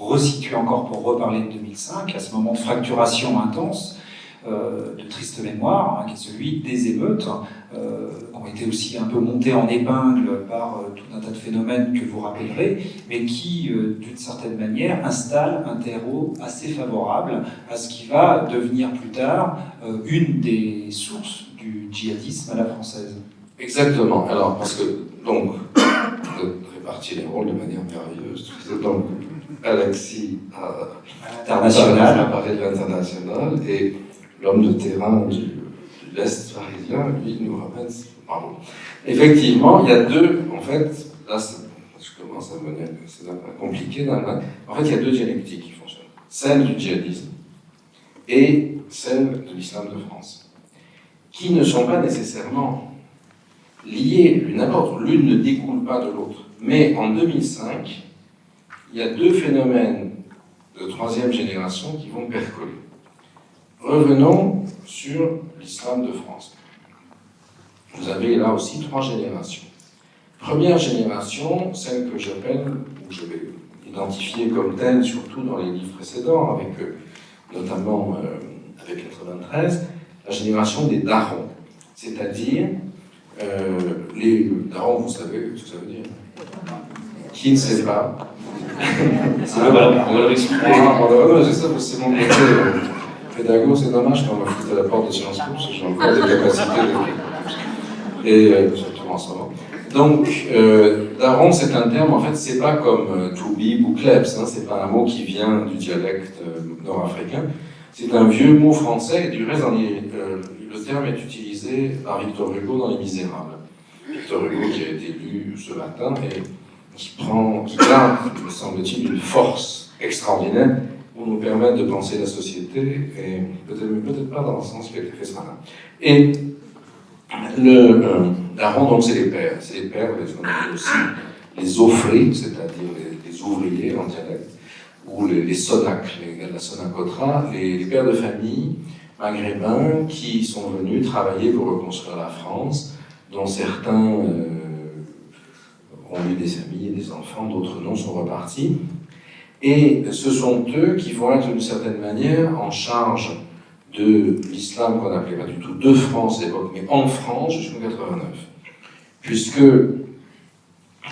resituer encore pour reparler de 2005, à ce moment de fracturation intense, de triste mémoire, qui est celui des émeutes, qui ont été aussi un peu montées en épingle par tout un tas de phénomènes que vous rappellerez, mais qui, d'une certaine manière, installent un terreau assez favorable à ce qui va devenir plus tard une des sources du djihadisme à la française. Exactement. Alors, parce que, donc, vous avez réparti les rôles de manière merveilleuse. Donc, Alexis international, a parlé de l'international, et l'homme de terrain de l'Est parisien, lui, nous ramène. Bravo. Effectivement, il y a deux, en fait, là, je commence à devenir, c'est un peu compliqué, en fait, il y a deux dialectiques qui fonctionnent. Celle du djihadisme et celle de l'islam de France, qui ne sont pas nécessairement liées l'une à l'autre. L'une ne découle pas de l'autre. Mais en 2005, il y a deux phénomènes de troisième génération qui vont percoler. Revenons sur l'islam de France. Vous avez là aussi trois générations. Première génération, celle que j'appelle, ou je vais identifier comme telle, surtout dans les livres précédents, avec notamment avec 93, la génération des darons. C'est-à-dire, les darons, vous savez ce que ça veut dire? Qui ne sait pas? On va leur expliquer. C'est ça, c'est mon côté pédago, c'est dommage quand on m'a foutu à la porte de Sciences Po, parce que j'ai encore des capacités et surtout en ce moment. Donc, daron, c'est un terme, en fait, c'est pas comme toubib ou klebs, hein, c'est pas un mot qui vient du dialecte nord-africain, c'est un vieux mot français, et du reste, le terme est utilisé par Victor Hugo dans Les Misérables. Victor Hugo qui a été lu ce matin et qui garde, me semble-t-il, une force extraordinaire pour nous permettre de penser la société, et peut-être pas dans le sens qui a été fait ce matin. Et le daron, donc, c'est les pères. C'est les pères, on appelle aussi les offrés, c'est-à-dire les ouvriers en dialecte, ou les sonacles, les gars de la sonacotra, les pères de famille maghrébins qui sont venus travailler pour reconstruire la France, dont certains ont eu des familles et des enfants, d'autres non, sont repartis. Et ce sont eux qui vont être d'une certaine manière en charge de l'islam qu'on n'appelait pas du tout de France à l'époque, mais en France jusqu'en 89. Puisque,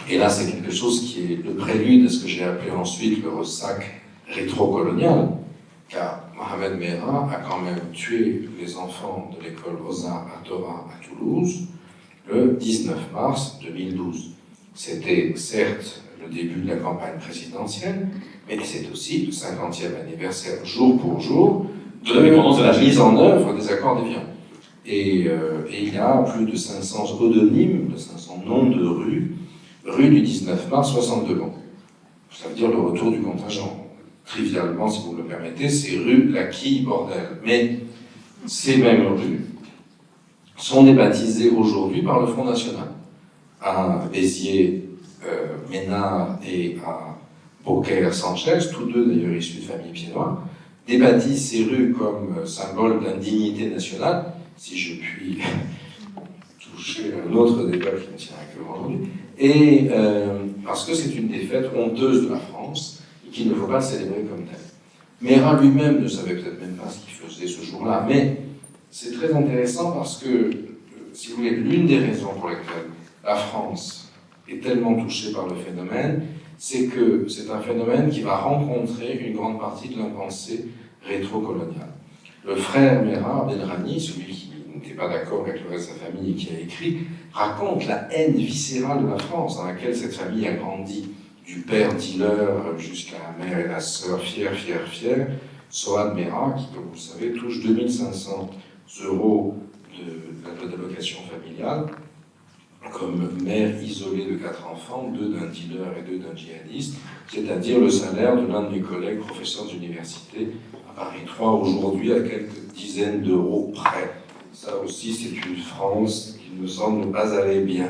et là c'est quelque chose qui est le prélude à ce que j'ai appelé ensuite le ressac rétro-colonial, car Mohamed Merah a quand même tué les enfants de l'école Ozar à Torah à Toulouse le 19 mars 2012. C'était certes le début de la campagne présidentielle, mais c'est aussi le 50e anniversaire, jour pour jour, de la mise en œuvre des accords d'Évian. Et il y a plus de 500 odonymes, de 500 noms de rues du 19 mars 62. Bon. Ça veut dire le retour du contingent. Trivialement, si vous me le permettez, c'est rue Laquille, bordel. Mais ces mêmes rues sont débaptisées aujourd'hui par le Front National. À Béziers, Ménard et à Beaucaire-Sanchez, tous deux d'ailleurs issus de familles pieds-noirs, débaptisent ces rues comme symbole d'indignité nationale, si je puis toucher un autre débat qui me tient à cœur aujourd'hui, et parce que c'est une défaite honteuse de la France et qu'il ne faut pas célébrer comme telle. Merah lui-même ne savait peut-être même pas ce qu'il faisait ce jour-là, mais c'est très intéressant parce que, si vous voulez, l'une des raisons pour lesquelles la France est tellement touchée par le phénomène, c'est que c'est un phénomène qui va rencontrer une grande partie de l'impensée rétro-coloniale. Le frère Merah Abdelrani, celui qui n'était pas d'accord avec le reste de sa famille et qui a écrit, raconte la haine viscérale de la France dans laquelle cette famille a grandi, du père dealer jusqu'à la mère et la sœur fière. Sohad Merah, qui, comme vous le savez, touche 2500 € de l'allocation familiale, comme mère isolée de 4 enfants, 2 d'un dealer et 2 d'un djihadiste, c'est-à-dire le salaire de l'un de mes collègues professeurs d'université à Paris 3 aujourd'hui à quelques dizaines d'euros près. Ça aussi, c'est une France qui me semble ne pas aller bien.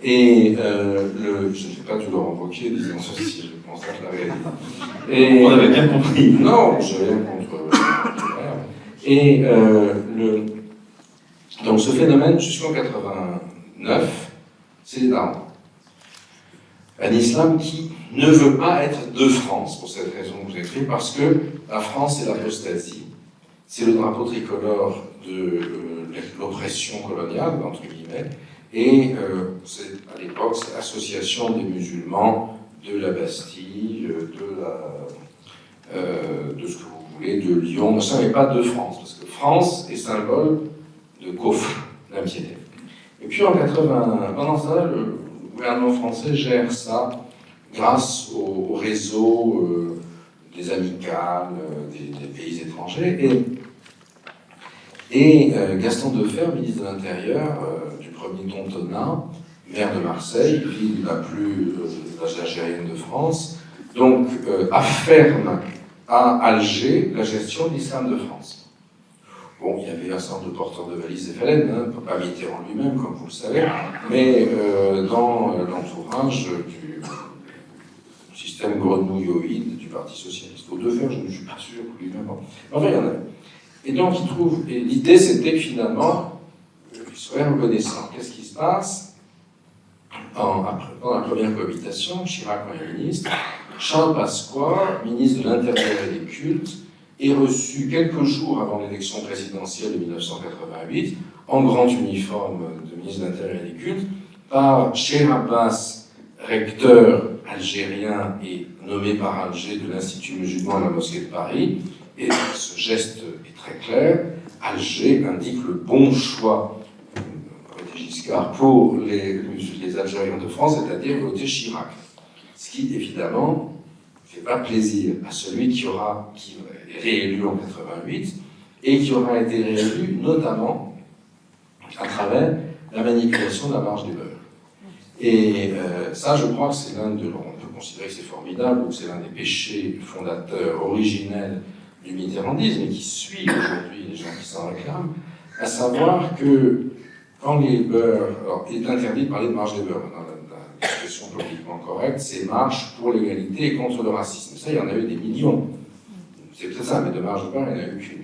Et je ne sais pas, tu leur envoquer, disant ceci, je constate la réalité. Et, on avait bien compris. Non, je n'ai rien contre. Et donc ce phénomène, jusqu'en 89, c'est les darons. Un islam qui ne veut pas être de France, pour cette raison que vous écrivez, parce que la France, c'est l'apostasie. C'est le drapeau tricolore de l'oppression coloniale, entre guillemets, et à l'époque, c'est l'association des musulmans de la Bastille, de ce que vous voulez, de Lyon, mais ça n'est pas de France, parce que France est symbole de coffre, d'impiété. Et puis en 80, pendant ça, le gouvernement français gère ça grâce au réseau des amicales, des pays étrangers, et Gaston Defferre, ministre de l'Intérieur, du premier Tontonat, maire de Marseille, ville la plus algérienne de France, donc afferme à Alger la gestion de l'islam de France. Bon, il y avait un certain nombre de porteurs de valises FLN, hein, pas Mitterrand lui-même, comme vous le savez, mais dans l'entourage du système grenouilloïde du Parti Socialiste. Au Defferre, je ne suis pas sûr que lui-même. Enfin, il y en a. Et donc, il trouve. Et l'idée, c'était que finalement, il serait reconnaissant. Qu'est-ce qui se passe pendant la première cohabitation, Chirac Premier ministre, Charles Pasqua, ministre de l'Intérieur et des Cultes, est reçu quelques jours avant l'élection présidentielle de 1988, en grand uniforme de ministre de l'Intérieur et des Cultes, par Cheikh Abbas, recteur algérien et nommé par Alger de l'Institut musulman de la Mosquée de Paris. Et ce geste est très clair. Alger indique le bon choix, Giscard, pour les Algériens de France, c'est-à-dire voter Chirac. Ce qui, évidemment, ne fait pas plaisir à celui qui est réélu en 88 et qui aura été réélu notamment à travers la manipulation de la marge des beurs. Et ça, je crois que c'est on peut considérer que c'est formidable, ou que c'est l'un des péchés fondateurs, originels du mitterrandisme, et qui suit aujourd'hui les gens qui s'en réclament, à savoir que quand les beurs, alors il est interdit de parler de marche des beurs, dans la expression politiquement correcte, c'est marche pour l'égalité et contre le racisme. Ça, il y en a eu des millions. C'est peut-être ça, mais de marche de beurs, il n'y en a eu qu'une.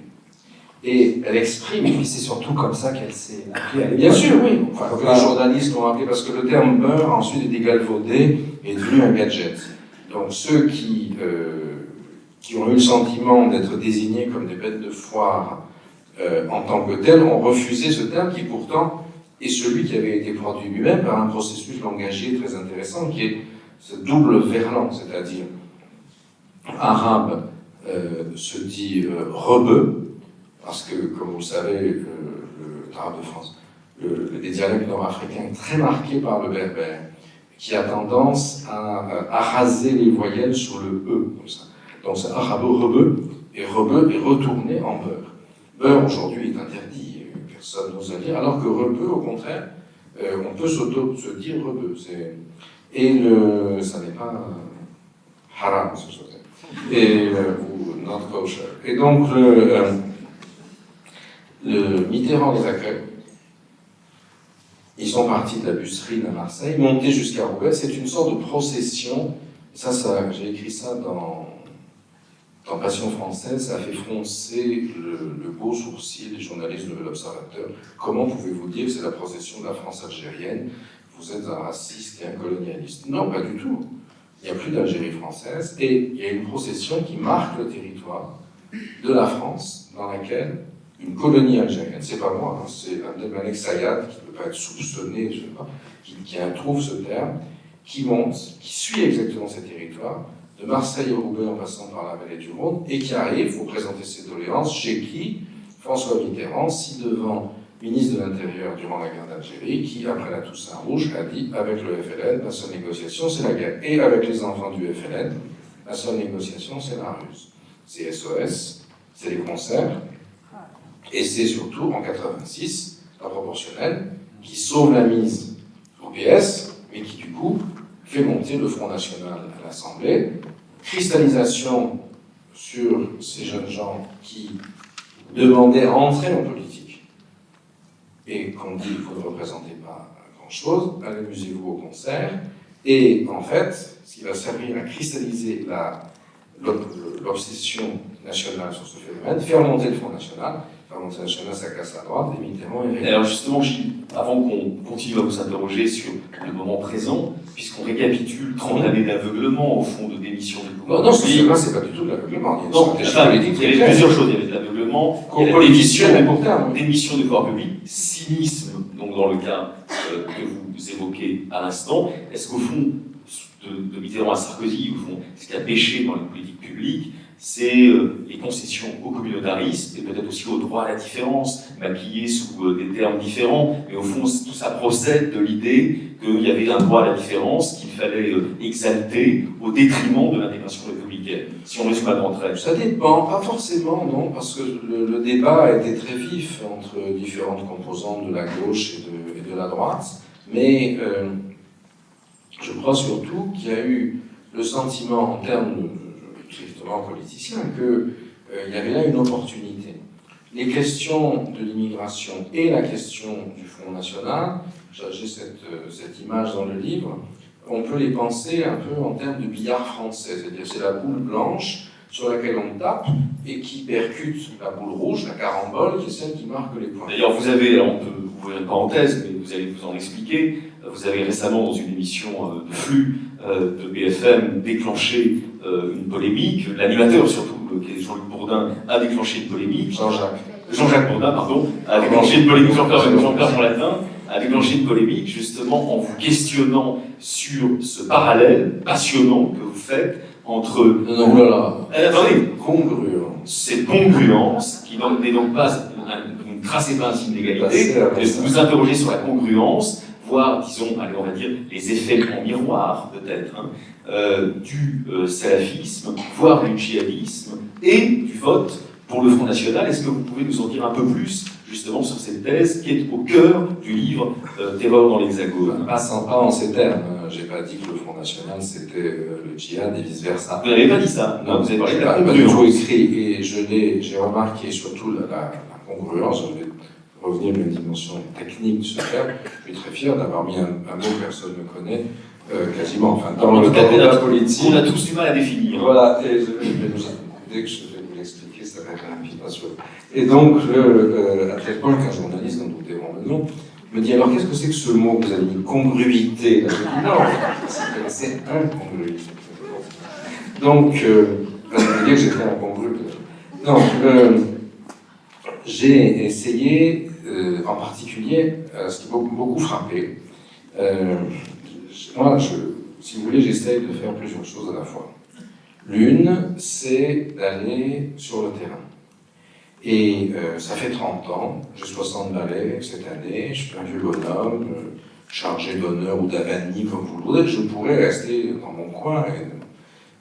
Et elle exprime. Et puis c'est surtout comme ça qu'elle s'est appelée à l'époque. Bien sûr, oui. Enfin, les journalistes l'ont appelé parce que le terme beurre ensuite est galvaudé et est devenu un gadget. Donc ceux qui ont eu le sentiment d'être désignés comme des bêtes de foire en tant que tels ont refusé ce terme qui pourtant est celui qui avait été produit lui-même par un processus langagier très intéressant qui est ce double verlan, c'est-à-dire arabe se dit rebeu, parce que, comme vous le savez, l'arabe de France, les dialectes nord-africains est très marqué par le berbère, qui a tendance à raser les voyelles sur le E, comme ça. Donc c'est arabo-rebeu, et rebeu est retourné en beurre. Beurre, aujourd'hui, est interdit, personne n'ose le dire, alors que rebeu, au contraire, on peut se dire rebeu. Et ça n'est pas haram, ce chose. Ou not kosher. Et donc, le Mitterrand les accueille. Ils sont partis de la Busserine à Marseille, montés jusqu'à Roubaix. C'est une sorte de procession. Ça j'ai écrit ça dans Passion française. Ça a fait froncer le beau sourcil des journalistes de l'Observateur. Comment pouvez-vous dire que c'est la procession de la France algérienne? Vous êtes un raciste et un colonialiste. Non, pas du tout. Il n'y a plus d'Algérie française. Et il y a une procession qui marque le territoire de la France, dans laquelle une colonie algérienne, c'est pas moi, hein, c'est Abdelmalek Sayad, qui ne peut pas être soupçonné, je sais pas, qui trouve ce terme, qui monte, qui suit exactement ces territoires, de Marseille au Roubaix en passant par la vallée du Rhône, et qui arrive pour présenter ses doléances chez qui François Mitterrand, ci-devant ministre de l'Intérieur durant la guerre d'Algérie, qui, après la Toussaint Rouge, a dit avec le FLN, la seule négociation, c'est la guerre. Et avec les enfants du FLN, la seule négociation, c'est la ruse. C'est SOS, c'est les concerts. Et c'est surtout, en 86, la proportionnelle, qui sauve la mise au PS, mais qui, du coup, fait monter le Front National à l'Assemblée. Cristallisation sur ces jeunes gens qui demandaient à entrer en politique. Et qu'on dit, vous ne représentez pas grand-chose, amusez-vous au concert. Et, en fait, ce qui va servir à cristalliser l'obsession nationale sur ce phénomène, faire monter le Front National. Faire national, ça casse à droite, et Mitterrand est réglé. Alors justement, Gilles, avant qu'on continue à vous interroger sur le moment présent, puisqu'on récapitule 30 années d'aveuglement, au fond, de démission du pouvoir Non, public. c'est pas du tout de l'aveuglement. Il y a une Non, stratégie enfin, politique il y avait très plusieurs claire. choses. Il y avait de l'aveuglement, il y a la Politicien et pour terme. démission du pouvoir public, cynisme, donc dans le cas que vous évoquez à l'instant. Est-ce qu'au fond, de Mitterrand à Sarkozy, au fond, ce qui a péché dans les politiques publiques, c'est les concessions au communautarisme et peut-être aussi au droit à la différence, maquillé sous des termes différents, mais au fond, tout ça procède de l'idée qu'il y avait un droit à la différence qu'il fallait exalter au détriment de l'intégration républicaine. Si on résume à grands traits. Ça dépend, pas forcément, non, parce que le débat a été très vif entre différentes composantes de la gauche et de la droite, mais je crois surtout qu'il y a eu le sentiment, en termes strictement politiciens, qu'il y avait là une opportunité. Les questions de l'immigration et la question du Front National, j'ai cette image dans le livre, on peut les penser un peu en termes de billard français, c'est-à-dire c'est la boule blanche sur laquelle on tape et qui percute la boule rouge, la carambole, qui est celle qui marque les points. D'ailleurs, vous avez, on peut ouvrir une parenthèse, mais vous allez vous en expliquer, vous avez récemment, dans une émission de flux de BFM, déclenché une polémique. L'animateur, surtout, qui est Jean-Luc Bourdin, a déclenché une polémique. Jean-Jacques Bourdin, pardon, a déclenché une polémique. Jean-Pierre mon latin a déclenché une polémique, justement, en vous questionnant sur ce parallèle passionnant que vous faites entre... Non, voilà. Attendez. Congruence. Cette congruence, qui n'est donc pas... Vous ne tracez pas un signe d'égalité, mais vous vous interrogez sur la congruence, voire, disons, allez, on va dire, les effets en miroir, peut-être, hein, du salafisme, voire du djihadisme, et du vote pour le Front National. Est-ce que vous pouvez nous en dire un peu plus, justement, sur cette thèse qui est au cœur du livre Terreur dans l'Hexagone? Pas en ces termes. J'ai pas dit que le Front National c'était le djihad et vice-versa. Vous n'avez pas dit ça. Non, vous avez parlé de la pas du tout congruence. écrit, et j'ai remarqué surtout la congruence. Je vais revenir à une dimension technique de ce terme. Je suis très fier d'avoir mis un mot que personne ne connaît, quasiment. Enfin, dans le débat politique. On a tous du mal à définir. Voilà, et dès que je vais vous l'expliquer, ça va être rapide, bien sûr. Et donc, à tel point qu'un journaliste, dont nous dévorons le nom, me dit, alors qu'est-ce que c'est que ce mot que vous avez mis, congruité? Là, je dis, non, c'est incongruité. Donc, vous me dire que j'étais incongru. Donc, j'ai essayé, en particulier, ce qui m'a beaucoup frappé, moi, si vous voulez, j'essaye de faire plusieurs choses à la fois. L'une, c'est d'aller sur le terrain. Et ça fait 30 ans, j'ai 60 balais cette année, je suis un vieux bonhomme, chargé d'honneur ou d'avanie, comme vous le voudrez, je pourrais rester dans mon coin.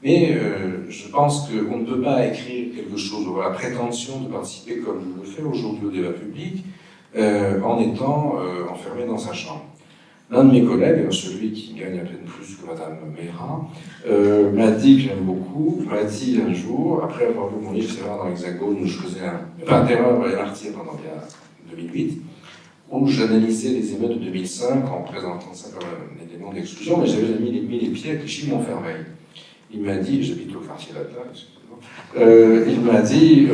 Mais je pense qu'on ne peut pas écrire quelque chose, avoir la prétention de participer comme je le fais aujourd'hui au débat public, en étant enfermé dans sa chambre. L'un de mes collègues, celui qui gagne à peine plus que Madame Mera, m'a dit, que j'aime beaucoup, m'a dit un jour, après avoir lu mon livre Terreur dans l'Hexagone, où je faisais Terreur et martyr pendant 2008, où j'analysais les émeutes de 2005 en présentant ça comme un élément d'exclusion, mais j'avais mis les pieds à Clichy-Montfermeil. Il m'a dit, j'habite au quartier latin, excusez-moi, il m'a dit,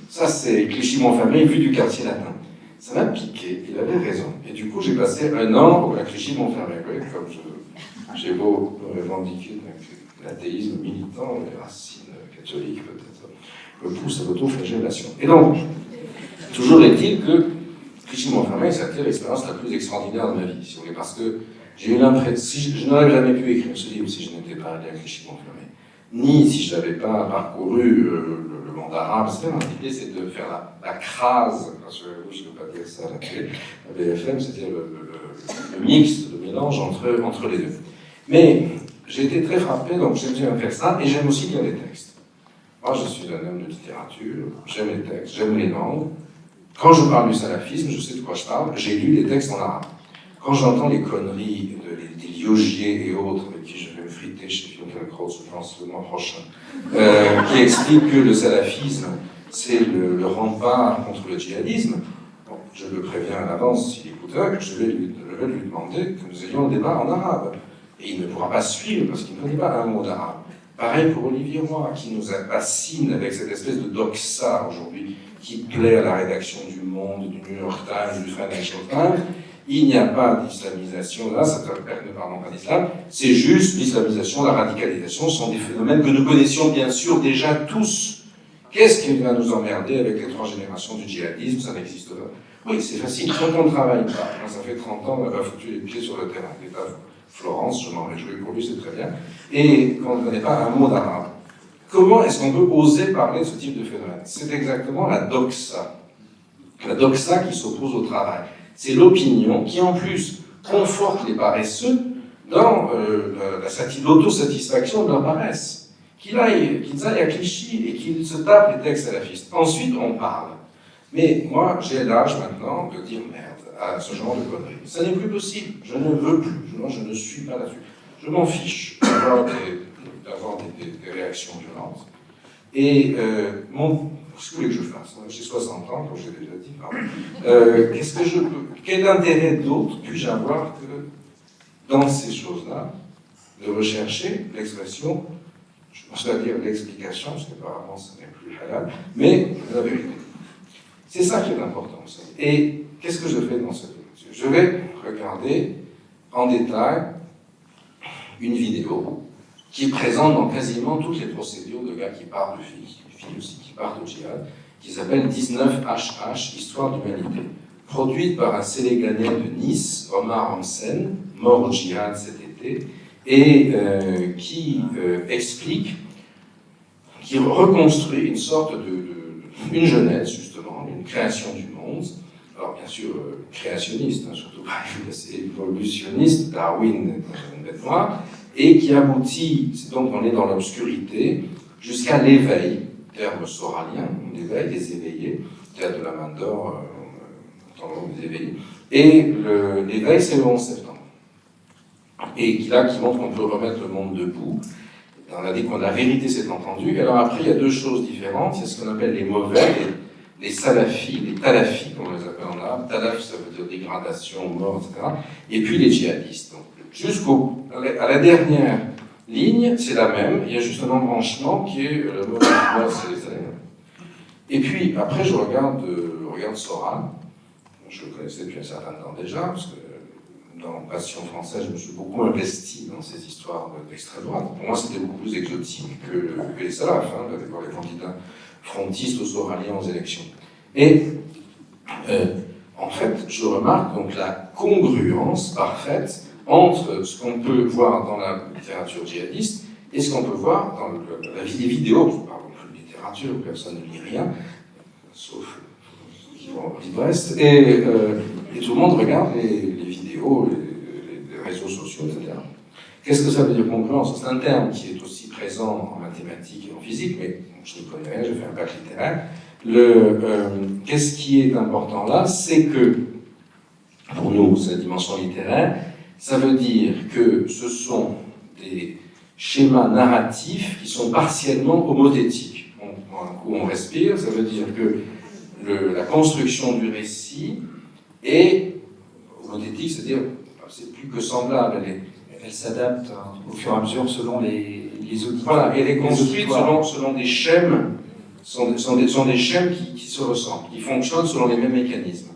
ça c'est Clichy-Montfermeil vu du quartier latin. Ça m'a piqué, il avait raison. Et du coup, j'ai passé un an à Clichy-Montfermeil, comme j'ai beau revendiquer l'athéisme militant, les racines catholiques peut-être, me pousse à l'autoflagellation. Et donc, toujours est-il que Clichy-Montfermeil, ça a été l'expérience la plus extraordinaire de ma vie, si vous voulez, parce que j'ai eu l'impression, je n'aurais jamais pu écrire ce livre si je n'étais pas allé à Clichy-Montfermeil, ni si je n'avais pas parcouru le monde arabe, etc. L'idée, c'est de faire la crase, parce que je ne veux pas dire ça à la BFM, c'est-à-dire le mix, le mélange entre les deux. Mais j'ai été très frappé, donc j'aime bien faire ça, et j'aime aussi lire les textes. Moi, je suis un homme de littérature, j'aime les textes, j'aime les langues. Quand je parle du salafisme, je sais de quoi je parle, j'ai lu les textes en arabe. Quand j'entends les conneries des Liogier et autres, avec qui je vais me friter chez Finkielkraut, je pense, le mois prochain, qui expliquent que le salafisme, c'est le rempart contre le djihadisme, bon, je le préviens à l'avance, s'il écouterait, que je vais lui demander que nous ayons un débat en arabe. Et il ne pourra pas suivre, parce qu'il ne connaît pas un mot d'arabe. Pareil pour Olivier Roy, qui nous fascine avec cette espèce de doxa aujourd'hui, qui plaît à la rédaction du Monde, du New York Times, du Financial Times, Il n'y a pas d'islamisation là, ne parlons pas d'islam, c'est juste l'islamisation, la radicalisation sont des phénomènes que nous connaissions bien sûr déjà tous. Qu'est-ce qui va nous emmerder avec les 3 générations du djihadisme? Ça n'existe pas. Oui, c'est facile, quand on ne travaille pas. Moi, ça fait 30 ans, on m'a foutu les pieds sur le terrain. L'État Florence, je m'en réjouis pour lui, c'est très bien. Et quand on ne connaît pas un mot d'arabe, comment est-ce qu'on peut oser parler de ce type de phénomène? C'est exactement la doxa. La doxa qui s'oppose au travail. C'est l'opinion qui, en plus, conforte les paresseux dans l'autosatisfaction de leur paresse. Qu'ils aillent à Clichy et qu'ils se tapent les textes salafistes. Ensuite, on parle. Mais moi, j'ai l'âge maintenant de dire merde à ce genre de conneries. Ça n'est plus possible. Je ne veux plus. Je ne suis pas là-dessus. Je m'en fiche d'avoir des réactions violentes. Et ce que vous voulez que je fasse? J'ai 60 ans, comme j'ai déjà dit. Qu'est-ce que je peux? Quel intérêt d'autre puis-je avoir que dans ces choses-là, de rechercher l'expression, je pense pas dire l'explication, parce qu'apparemment ça n'est plus halal, mais la vérité. C'est ça qui est important. Et qu'est-ce que je fais dans cette vidéo? Je vais regarder en détail une vidéo qui est présente dans quasiment toutes les procédures de gars qui parlent de filles aussi qui parlent de djihad, qui s'appelle 19HH, Histoire d'humanité, produite par un Sénégalais de Nice, Omar Hamsen, mort au djihad cet été, et qui explique, qui reconstruit une sorte une genèse, justement, une création du monde, alors bien sûr créationniste, surtout pas évolutionniste, Darwin dans une bête noire, et qui aboutit, donc on est dans l'obscurité, jusqu'à l'éveil, terme soralien, l'éveil des éveillés, théâtre de la main d'or, des éveillés, et l'éveil c'est le 11 septembre. Et qui montre qu'on peut remettre le monde debout. On a dit que la vérité s'est entendue. Alors après, il y a 2 choses différentes. Il y a ce qu'on appelle les mauvais, les salafis, les talafis, comme on les appelle en arabe. Talaf, ça veut dire dégradation, mort, etc. Et puis les djihadistes. À la dernière ligne, c'est la même. Il y a juste un embranchement qui est le mauvais, c'est les salafis. Et puis après, je regarde Soral. Je le connaissais depuis un certain temps déjà, parce que dans Passion française, je me suis beaucoup investi dans ces histoires d'extrême droite. Pour moi, c'était beaucoup plus exotique que les salafs, pour les candidats frontistes aux soraliens aux élections. Et en fait, je remarque donc la congruence parfaite entre ce qu'on peut voir dans la littérature djihadiste et ce qu'on peut voir dans la vie des vidéos. Je ne parle plus de littérature, personne ne lit rien, sauf qui vont au Brest, et tout le monde regarde les vidéos, les réseaux sociaux, etc. Qu'est-ce que ça veut dire congruence? C'est un terme qui est aussi présent en mathématiques et en physique, mais je ne connais rien, j'ai fait un bac littéraire. Qu'est-ce qui est important là? C'est que, pour nous, c'est la dimension littéraire, ça veut dire que ce sont des schémas narratifs qui sont partiellement homothétiques. Un coup on respire, ça veut dire que la construction du récit est homothétique, c'est-à-dire c'est plus que semblable. Elle s'adapte au fur et à mesure selon les auditeurs. Voilà, elle est construite selon des schèmes, sont des schèmes qui se ressemblent, qui fonctionnent selon les mêmes mécanismes.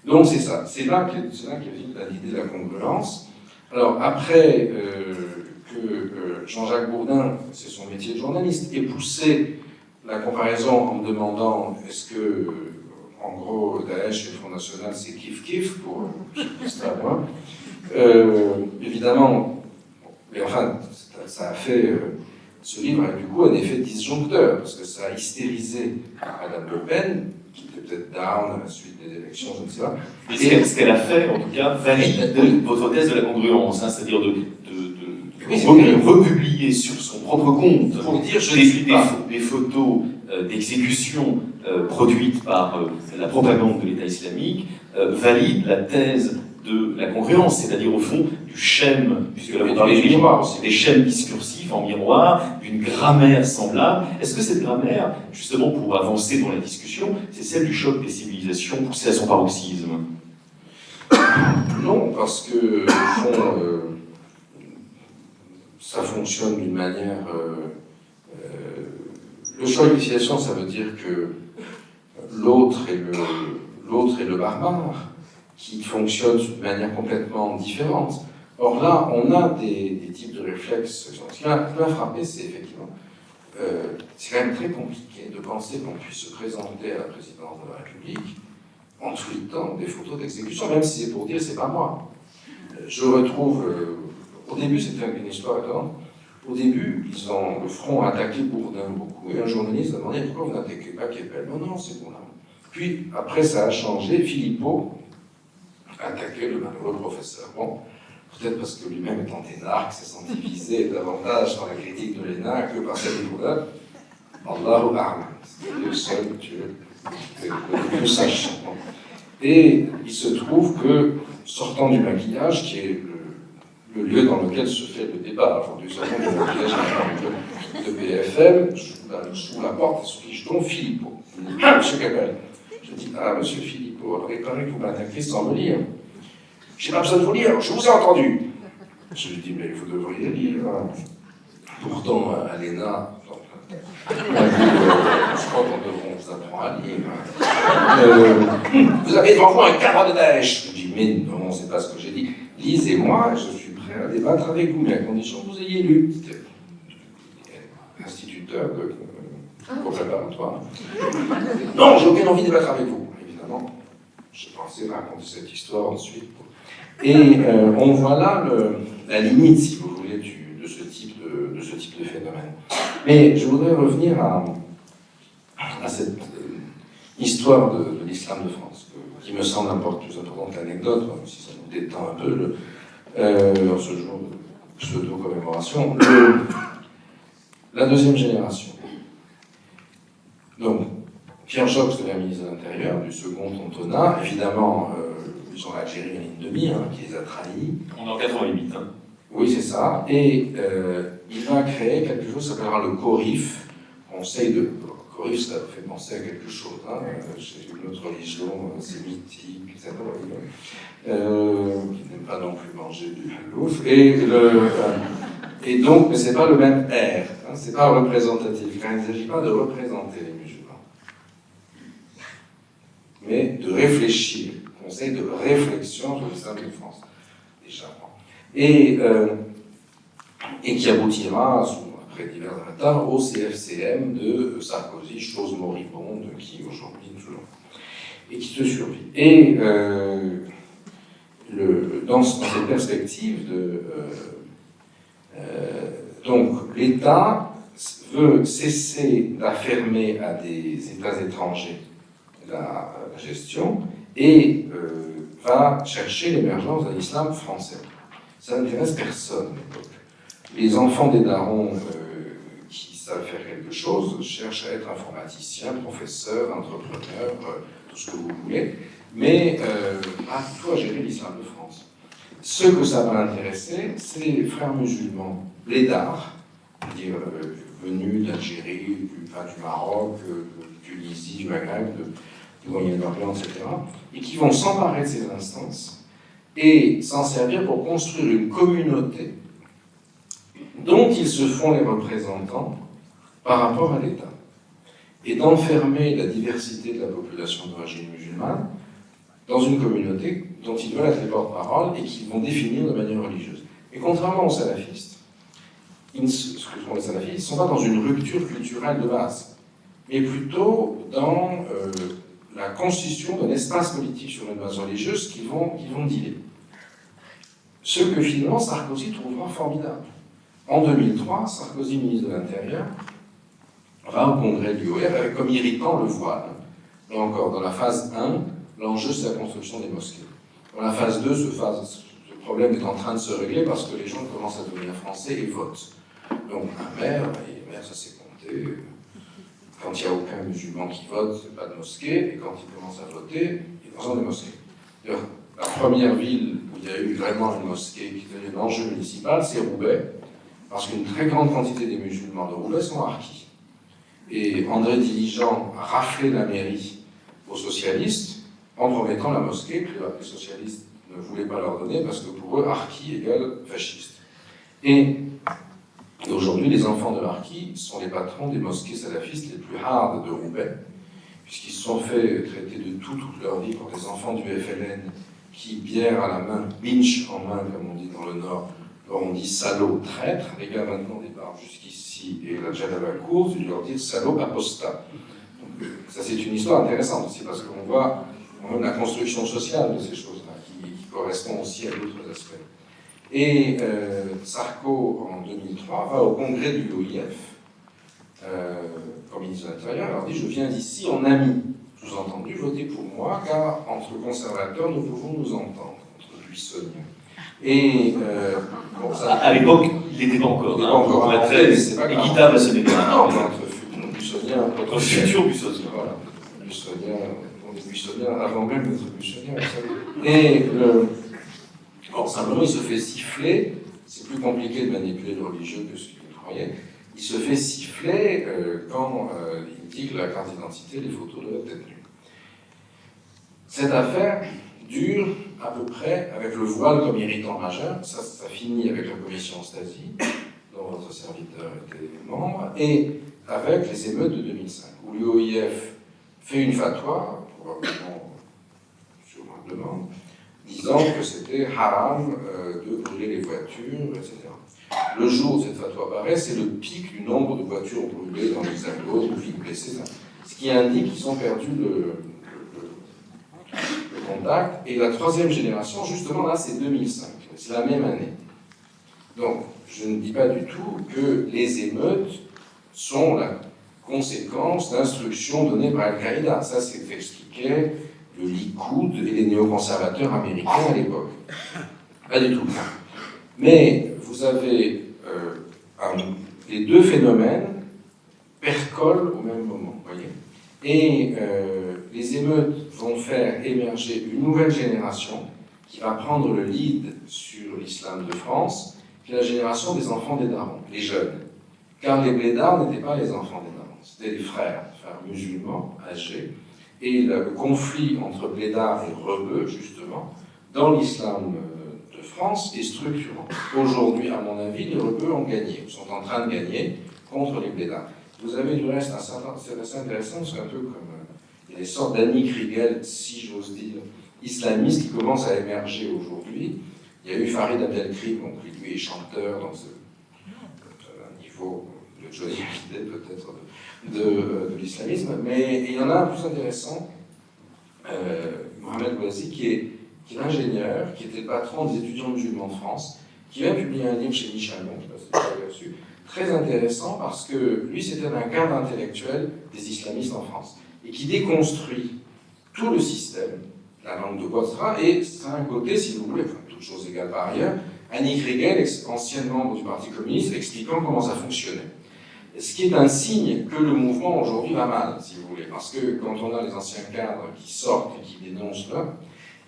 Donc c'est ça, c'est là qu'est l'idée de la congruence. Alors après que Jean-Jacques Bourdin, c'est son métier de journaliste, ait poussé la comparaison en me demandant est-ce que, en gros, Daesh et le Front National c'est kiff-kiff pour moi. Évidemment, mais enfin, ça a fait. Ce livre a du coup un effet disjoncteur, parce que ça a hystérisé Madame Le Pen, qui était peut-être down à la suite des élections, je ne sais pas. Mais ce qu'elle a fait, en tout cas, valide votre thèse de la congruence, c'est-à-dire de republier sur son propre compte pour dire des photos d'exécution produites par la propagande de l'État islamique, valide la thèse de la congruence, c'est-à-dire au fond du schème, puisque là vous parlez des schèmes discursifs en miroir, d'une grammaire semblable. Est-ce que cette grammaire, justement pour avancer dans la discussion, c'est celle du choc des civilisations poussé à son paroxysme? Non, parce que au fond, ça fonctionne d'une manière. Le choc des civilisations, ça veut dire que l'autre est le barbare. qui fonctionnent de manière complètement différente. Or là, on a des types de réflexes. Ce qui m'a frappé, c'est effectivement, c'est quand même très compliqué de penser qu'on puisse se présenter à la présidence de la République en tweetant des photos d'exécution, même si c'est pour dire c'est pas moi. Je retrouve, au début c'était une histoire étonnante, au début ils ont le front attaqué Bourdin beaucoup, et un journaliste a demandé pourquoi vous n'attaquez pas Keppel. Non, non, c'est Bourdin. Puis après ça a changé, Philippot a attaqué le malheureux professeur. Bon, peut-être parce que lui-même étant énarque, s'est senti visé davantage par la critique de l'ENA que par celle de Bourdin. Allahu A'lam, c'est le seul Dieu que nous sachions. Et il se trouve que, sortant du maquillage, qui est le lieu dans lequel se fait le débat aujourd'hui, sortant du maquillage de BFM, sous la porte, sous qui je tombe, Philippot. Il me dit, ah, monsieur Keppel. Je dis, ah, monsieur Philippot, alors il paraît que vous m'attaquez sans me lire. Je n'ai pas besoin de vous lire, je vous ai entendu. Je lui dis, mais vous devriez lire. Pourtant, à l'ENA, je crois qu'on vous apprend à lire. Vous avez devant vous un cadre de neige. Je dis, mais non, c'est pas ce que j'ai dit. Lisez-moi, je suis prêt à débattre avec vous, mais à condition que vous ayez lu. C'était instituteur de préparatoire. Non, j'ai aucune envie de débattre avec vous. Évidemment, j'ai pensé raconter cette histoire ensuite. Et on voit là la limite, si vous voulez, de ce type de phénomène. Mais je voudrais revenir à cette histoire de l'islam de France, qui me semble plus importante que l'anecdote, même si ça nous détend un peu en ce jour de pseudo-commémoration. La deuxième génération. Donc, Pierre Jox devient ministre de l'Intérieur, du second Antonin, évidemment, ils ont l'Algérie en ligne de mire, qui les a trahis. On est en 88. Hein. Oui, c'est ça. Et il va créer quelque chose qui s'appellera le CORIF, Conseil de... CORIF, ça fait penser à quelque chose. Hein. J'ai une autre religion sémitique, etc. Qui n'aime pas non plus manger du halouf. Et donc, mais c'est pas le même air. Hein, c'est pas représentatif. Car il ne s'agit pas de représenter les musulmans, mais de réfléchir. Conseil de réflexion sur l'islam de France, déjà. Et qui aboutira, après divers retards, au CFCM de Sarkozy, chose moribonde, qui aujourd'hui toujours, et qui se survit. Et dans cette perspective donc l'État veut cesser d'affermer à des États étrangers la gestion et va chercher l'émergence d'un islam français. Ça n'intéresse personne à l'époque. Les enfants des darons qui savent faire quelque chose cherchent à être informaticiens, professeurs, entrepreneurs, tout ce que vous voulez, mais pas tout à gérer l'islam de France. Ce que ça va intéresser, c'est les frères musulmans, les Dars, c'est-à-dire venus d'Algérie, du Maroc, de Tunisie, du Maghreb, du Moyen-Orient, etc., et qui vont s'emparer de ces instances et s'en servir pour construire une communauté dont ils se font les représentants par rapport à l'État, et d'enfermer la diversité de la population d'origine musulmane dans une communauté dont ils veulent être les porte-parole et qu'ils vont définir de manière religieuse. Et contrairement aux salafistes, les salafistes ne sont pas dans une rupture culturelle de base, mais plutôt dans la constitution d'un espace politique sur une base religieuse qu'ils vont dealer. Ce que finalement Sarkozy trouvera formidable. En 2003, Sarkozy, ministre de l'Intérieur, va au congrès du OR avec comme irritant le voile. Là encore, dans la phase 1, l'enjeu c'est la construction des mosquées. Dans la phase 2, ce problème est en train de se régler parce que les gens commencent à devenir français et votent. Donc un maire, et maire ça s'est compté, quand il n'y a aucun musulman qui vote, c'est pas de mosquée, et quand il commence à voter, ils ont des mosquées. D'ailleurs, la première ville où il y a eu vraiment une mosquée qui était un enjeu municipal, c'est Roubaix, parce qu'une très grande quantité des musulmans de Roubaix sont harkis. Et André Diligent a raflé la mairie aux socialistes en promettant la mosquée que les socialistes ne voulaient pas leur donner parce que pour eux, harki égale fasciste. Et aujourd'hui, les enfants de harki sont les patrons des mosquées salafistes les plus hard de Roubaix, puisqu'ils se sont fait traiter de tout toute leur vie par des enfants du FLN qui, bière à la main, binge en main, comme on dit dans le Nord, leur on dit salaud, traître. Les gars maintenant débarquent jusqu'ici et la déjà à la course, ils leur disent salaud, apostat. Donc, ça, c'est une histoire intéressante aussi, parce qu'on voit quand même la construction sociale de ces choses-là, qui correspond aussi à d'autres aspects. Et Sarko, en 2003, va au congrès du OIF, comme ministre de l'Intérieur, leur dit « Je viens d'ici en ami. Sous-entendu, votez pour moi, car entre conservateurs, nous pouvons nous entendre, entre buissonniers. » Et bon, ça, à l'époque, il n'était pas encore. Il n'est pas encore pour être inventé, très mais c'est pas grave. équitable à ce débat. non, mais entre buissonniers, Notre futur buissonnier. voilà, buissonniers, on est buissonniers avant même d'être buissonniers, vous savez. Et bon, simplement, il se fait siffler. C'est plus compliqué de manipuler le religieux que ce qu'il croyait. Il se fait siffler quand il dit que la carte d'identité, les photos doivent être nues. Cette affaire dure à peu près, avec le voile comme irritant majeur, ça finit avec la commission Stasi, dont votre serviteur était membre, et avec les émeutes de 2005, où l'UOIF fait une fatwa, probablement sur ma demande, disant que c'était haram de brûler les voitures, etc. Le jour où cette fatwa apparaît, c'est le pic du nombre de voitures brûlées dans l'Hexagone, de filles blessées, ce qui indique qu'ils ont perdu le contact. Et la troisième génération, justement là, c'est 2005, c'est la même année. Donc, je ne dis pas du tout que les émeutes sont la conséquence d'instructions données par Al-Qaïda. Ça, c'est ce qu'expliquait le Likoud et les néoconservateurs américains à l'époque. Pas du tout. Mais vous avez les deux phénomènes percolent au même moment, voyez. Et les émeutes vont faire émerger une nouvelle génération qui va prendre le lead sur l'islam de France, qui est la génération des enfants des darons, les jeunes. Car les blédards n'étaient pas les enfants des darons, c'était les frères musulmans âgés. Et le conflit entre blédards et rebeux, justement, dans l'islam de France, est structurant. Aujourd'hui, à mon avis, les rebeux ont gagné, ou sont en train de gagner contre les blédards. Vous avez du reste c'est assez intéressant, c'est un peu comme il y a des sortes d'Annie Kriegel, si j'ose dire, islamistes qui commencent à émerger aujourd'hui. Il y a eu Farid Abdelkrim, qui lui est chanteur dans un niveau de Johnny Hallyday peut-être de l'islamisme, mais il y en a un plus intéressant, Mohamed Bouazi, qui est ingénieur, qui était le patron des étudiants musulmans de France, qui vient publier un livre chez Michalon, je ne sais pas si vous l'avez reçu, très intéressant parce que lui, c'était un cadre intellectuel des islamistes en France et qui déconstruit tout le système, la langue de bois, etc. Et ça a un côté, si vous voulez, enfin, toutes choses égales par ailleurs, Annie Kriegel, ancienne membre du Parti communiste, expliquant comment ça fonctionnait. Ce qui est un signe que le mouvement aujourd'hui va mal, si vous voulez, parce que quand on a les anciens cadres qui sortent et qui dénoncent là,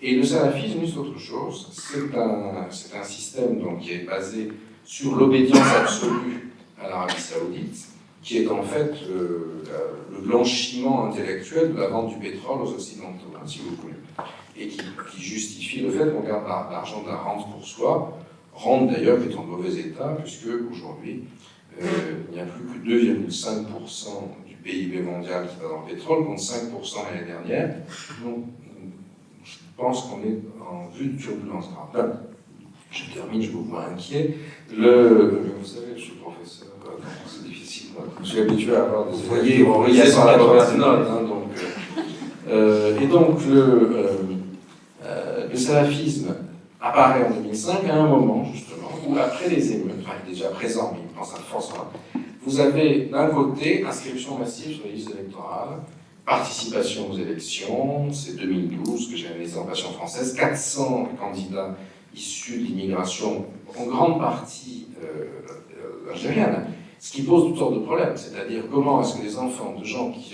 et le salafisme, c'est autre chose. C'est un système donc, qui est basé sur l'obédience absolue à l'Arabie Saoudite, qui est en fait le blanchiment intellectuel de la vente du pétrole aux Occidentaux, hein, si vous voulez, et qui justifie le fait qu'on garde l'argent de la rente pour soi, rente d'ailleurs qui est en mauvais état, puisque aujourd'hui, il n'y a plus que 2,5% du PIB mondial qui va dans le pétrole, contre 5% l'année dernière. Donc, je pense qu'on est en vue de turbulence grave. Je termine, je vous vois inquiet. Vous savez, je suis professeur, c'est difficile. Je suis habitué à avoir des élèves qui voyez sur la mauvaise note. Hein, et donc, le salafisme apparaît en 2005 à un moment, justement, où après les émeutes, enfin, il est déjà présent, mais il pense à force, vous avez d'un côté inscription massive sur les listes électorales, participation aux élections, c'est 2012 que j'ai analysé en Passion française, 400 candidats issus de l'immigration, en grande partie algérienne, ce qui pose toutes sortes de problèmes, c'est-à-dire comment est-ce que les enfants de gens qui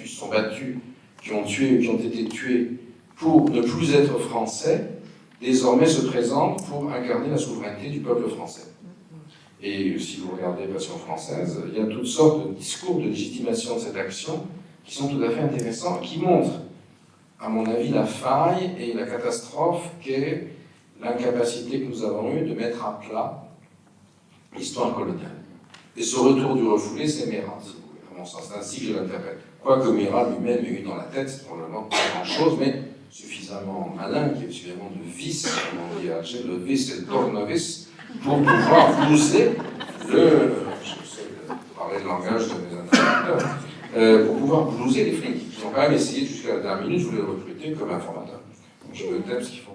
sont battus, qui ont été tués pour ne plus être français, désormais se présentent pour incarner la souveraineté du peuple français. Et si vous regardez Passion française, il y a toutes sortes de discours de légitimation de cette action qui sont tout à fait intéressants, qui montrent, à mon avis, la faille et la catastrophe qu'est l'incapacité que nous avons eue de mettre à plat l'histoire coloniale. Et ce retour du refoulé, c'est Merat, si vous voulez, à mon sens. C'est ainsi que je l'interprète. Quoique Merat lui-même ait eu dans la tête, c'est probablement pas grand-chose, mais suffisamment malins, qui aient suffisamment de vis, comme on dit à Alger, le vis et le tournevis, pour pouvoir blouser j'essaie de parler le langage de mes interlocuteurs, pour pouvoir blouser les flics. Ils ont quand même essayé jusqu'à la dernière minute, je voulais le recruter comme informateur. Donc je me tème ce qu'ils font,